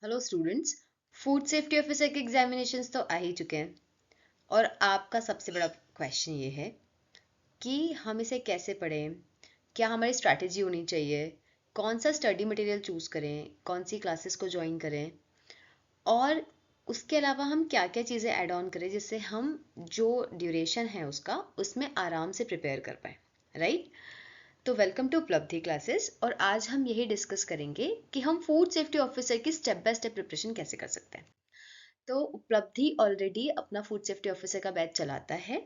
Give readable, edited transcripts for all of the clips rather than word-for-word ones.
Hello students. Food safety officer के examinations तो आ ही चुके हैं और आपका सबसे बड़ा क्वेश्चन ये है कि हम इसे कैसे पढ़ें, क्या हमारी स्ट्रैटेजी होनी चाहिए, कौन सा स्टडी मटेरियल चूज़ करें, कौन सी क्लासेस को ज्वाइन करें और उसके अलावा हम क्या क्या चीज़ें ऐड ऑन करें जिससे हम जो ड्यूरेशन है उसका उसमें आराम से प्रिपेयर कर पाएँ, राइट? तो वेलकम टू उपलब्धि क्लासेस और आज हम यही डिस्कस करेंगे कि हम फूड सेफ्टी ऑफिसर की स्टेप बाय स्टेप प्रिपरेशन कैसे कर सकते हैं। तो उपलब्धि ऑलरेडी अपना फूड सेफ्टी ऑफिसर का बैच चलाता है।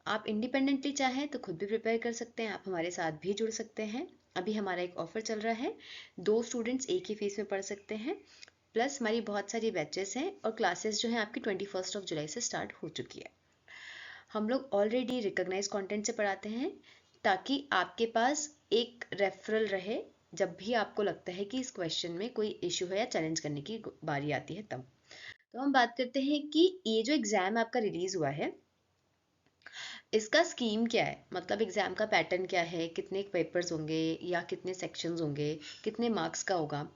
आप इंडिपेंडेंटली चाहें तो खुद भी प्रिपेयर कर सकते हैं, आप हमारे साथ भी जुड़ सकते हैं। अभी हमारा एक ऑफर चल रहा है, 2 स्टूडेंट्स एक ही फीस में पढ़ सकते हैं। प्लस हमारी बहुत सारी बैचेस हैं और क्लासेस जो हैं आपकी 21 जुलाई से स्टार्ट हो चुकी है। हम लोग ऑलरेडी रिकॉग्नाइज कंटेंट से पढ़ाते हैं ताकि आपके पास एक रेफरल रहे जब भी आपको लगता है कि इस क्वेश्चन में कोई इशू है या चैलेंज करने की बारी आती है तब। तो हम बात करते हैं कि ये जो एग्जाम आपका रिलीज हुआ है इसका स्कीम क्या है, मतलब एग्जाम का पैटर्न क्या है, कितने पेपर्स होंगे या कितने सेक्शंस होंगे, कितने मार्क्स का होगा।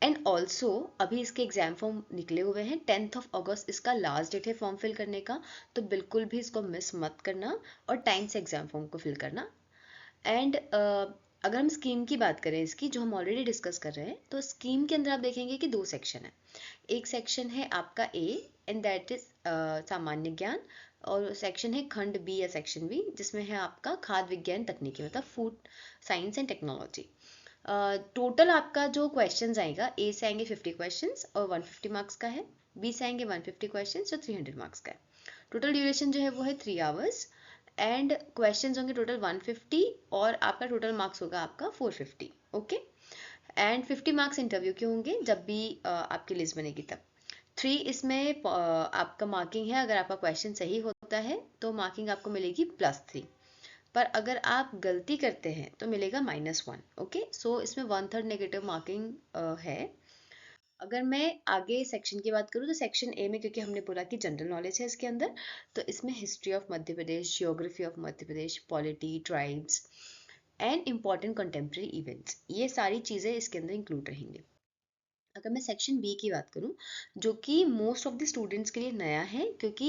एंड ऑल्सो अभी इसके एग्जाम फॉर्म निकले हुए हैं, 10 अगस्त इसका लास्ट डेट है फॉर्म फिल करने का। तो बिल्कुल भी इसको मिस मत करना और टाइम से एग्जाम फॉर्म को फिल करना। एंड अगर हम स्कीम की बात करें इसकी जो हम ऑलरेडी डिस्कस कर रहे हैं, तो स्कीम के अंदर आप देखेंगे कि 2 सेक्शन है। एक सेक्शन है आपका ए एंड दैट इज सामान्य ज्ञान, और सेक्शन है खंड बी या सेक्शन बी जिसमें है आपका खाद्य विज्ञान तकनीकी, मतलब food science and technology. Total आपका जो क्वेश्चंस आएगा, ए से आएंगे 50 क्वेश्चंस और 150 मार्क्स का है, बी से आएंगे 150 क्वेश्चंस जो 300 मार्क्स का है। टोटल ड्यूरेशन जो है वो है 3 आवर्स एंड क्वेश्चंस होंगे टोटल 150 और आपका टोटल मार्क्स होगा आपका 450। ओके। एंड 50 मार्क्स इंटरव्यू के होंगे जब भी आपकी लिस्ट बनेगी तब। 3 इसमें आपका मार्किंग है, अगर आपका क्वेश्चन सही होता है तो मार्किंग आपको मिलेगी +3, पर अगर आप गलती करते हैं तो मिलेगा -1। ओके, सो इसमें 1/3 नेगेटिव मार्किंग है। अगर मैं आगे सेक्शन की बात करूँ तो सेक्शन ए में, क्योंकि हमने बोला कि जनरल नॉलेज है इसके अंदर, तो इसमें history of Madhya Pradesh, geography of Madhya Pradesh, polity, tribes and important contemporary events, ये सारी चीज़ें इसके अंदर इंक्लूड रहेंगी। अगर मैं सेक्शन बी की बात करूं, जो कि मोस्ट ऑफ द स्टूडेंट्स के लिए नया है, क्योंकि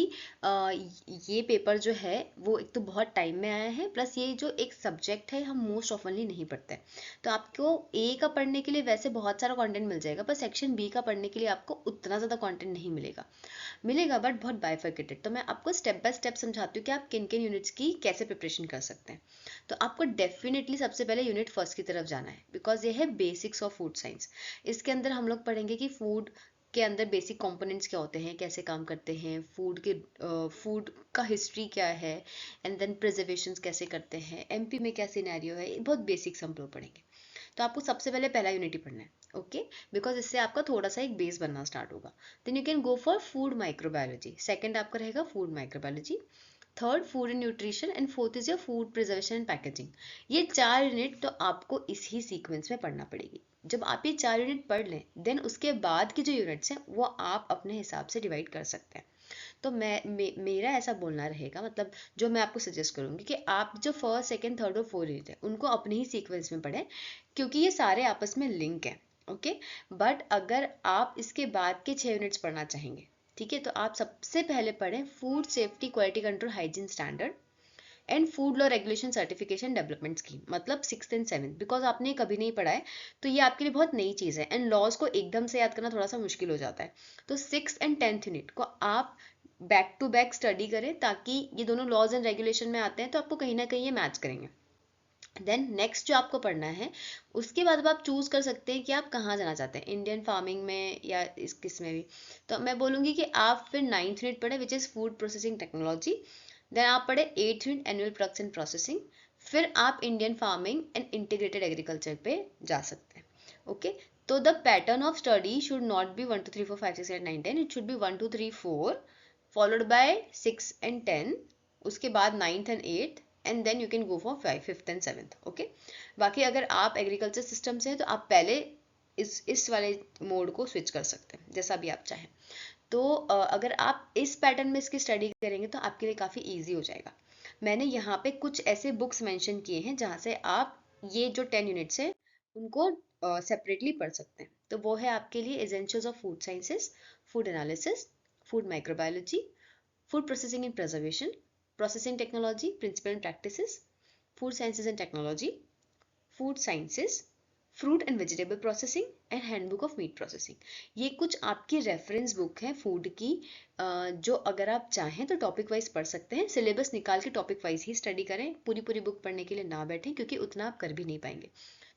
ये पेपर जो है वो एक तो बहुत टाइम में आया है, प्लस ये जो एक सब्जेक्ट है हम मोस्ट ऑफनली नहीं पढ़ते हैं। तो आपको ए का पढ़ने के लिए वैसे बहुत सारा कंटेंट मिल जाएगा, पर सेक्शन बी का पढ़ने के लिए आपको उतना ज़्यादा कंटेंट नहीं मिलेगा। मिलेगा बट बहुत बाइफर्केटेड। तो मैं आपको स्टेप बाय स्टेप समझाती हूँ कि आप किन किन यूनिट्स की कैसे प्रिपरेशन कर सकते हैं। तो आपको डेफिनेटली सबसे पहले यूनिट फर्स्ट की तरफ जाना है, बिकॉज ये है बेसिक्स ऑफ फूड साइंस। इसके अंदर हम लोग पढ़ेंगे कि फूड के अंदर बेसिक कंपोनेंट्स क्या होते हैं, कैसे काम करते हैं, फूड का हिस्ट्री क्या है, एंड देन प्रिजर्वेशन कैसे करते हैं, एमपी में क्या सिनेरियो है, ये बहुत बेसिक्स हम लोग पढ़ेंगे। तो आपको सबसे पहले पहला यूनिट ही पढ़ना है। ओके, बिकॉज इससे आपका थोड़ा सा एक बेस बनना स्टार्ट होगा। Then you can go for food microbiology, second आपका रहेगा food microbiology, third food and nutrition and fourth is your food preservation and packaging. ये 4 यूनिट तो आपको इसी सीक्वेंस में पढ़ना पड़ेगी। जब आप ये 4 यूनिट पढ़ लें देन उसके बाद की जो यूनिट्स हैं वो आप अपने हिसाब से डिवाइड कर सकते हैं। तो मेरा ऐसा बोलना रहेगा, मतलब जो मैं आपको सजेस्ट करूंगी कि आप जो फर्स्ट सेकंड थर्ड और फोर्थ यूनिट है उनको अपने ही सीक्वेंस में पढ़ें, क्योंकि ये सारे आपस में लिंक हैं। ओके, बट अगर आप इसके बाद के 6 यूनिट्स पढ़ना चाहेंगे, ठीक है, तो आप सबसे पहले पढ़ें food safety quality control hygiene standard and food law regulation certification development scheme, मतलब 6th एंड 7th, बिकॉज आपने कभी नहीं पढ़ा है तो ये आपके लिए बहुत नई चीज़ है एंड लॉज को एकदम से याद करना थोड़ा सा मुश्किल हो जाता है। तो 6th एंड 10th यूनिट को आप बैक टू बैक स्टडी करें, ताकि ये दोनों लॉज एंड रेगुलेशन में आते हैं तो आपको कहीं ना कहीं ये मैच करेंगे। देन नेक्स्ट जो आपको पढ़ना है, उसके बाद अब आप चूज कर सकते हैं कि आप कहाँ जाना चाहते हैं, इंडियन फार्मिंग में या इस किस में भी। तो मैं बोलूँगी कि आप फिर 9th यूनिट पढ़े which is food processing technology. Then आप पढ़े 8th unit annual products and processing. फिर आप Indian farming and integrated agriculture पे जा सकते हैं। ओके, तो the pattern of study should not be 1 2 3 4 5 6 7 9 10, it should be 1 2 3 4 followed by 6 and 10, उसके बाद 9th and 8th, and then you can go for 5th and 7th। Okay, बाकी अगर आप एग्रीकल्चर सिस्टम से हैं तो आप पहले इस वाले मोड को स्विच कर सकते हैं, जैसा भी आप चाहें। तो अगर आप इस पैटर्न में इसकी स्टडी करेंगे तो आपके लिए काफ़ी ईजी हो जाएगा। मैंने यहाँ पे कुछ ऐसे बुक्स मेंशन किए हैं जहाँ से आप ये जो 10 यूनिट्स हैं उनको सेपरेटली पढ़ सकते हैं। तो वो है आपके लिए essentials of food sciences, food analysis, food microbiology, food processing and preservation, processing technology, principle and practices, food sciences and technology, food sciences, fruit and vegetable processing and handbook of meat processing. ये कुछ आपकी reference book है food की, जो अगर आप चाहें तो टॉपिक वाइज पढ़ सकते हैं। सिलेबस निकाल के टॉपिक वाइज ही स्टडी करें, पूरी पूरी बुक पढ़ने के लिए ना बैठें, क्योंकि उतना आप कर भी नहीं पाएंगे।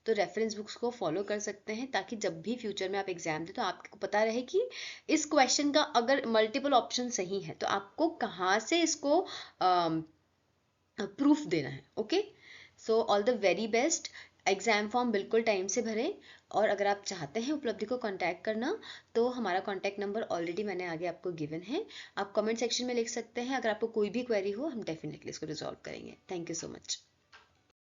तो रेफरेंस बुक्स को फॉलो कर सकते हैं, ताकि जब भी फ्यूचर में आप एग्जाम दें तो आपको पता रहे कि इस क्वेश्चन का अगर मल्टीपल ऑप्शन सही है तो आपको कहाँ से इसको प्रूफ देना है। Okay, so all the very best. Exam form बिल्कुल टाइम से भरें, और अगर आप चाहते हैं उपलब्धि को कांटेक्ट करना तो हमारा कांटेक्ट नंबर ऑलरेडी मैंने आगे आपको गिवन है, आप कमेंट सेक्शन में लिख सकते हैं। अगर आपको कोई भी क्वेरी हो हम डेफिनेटली इसको रिजॉल्व करेंगे। Thank you so much.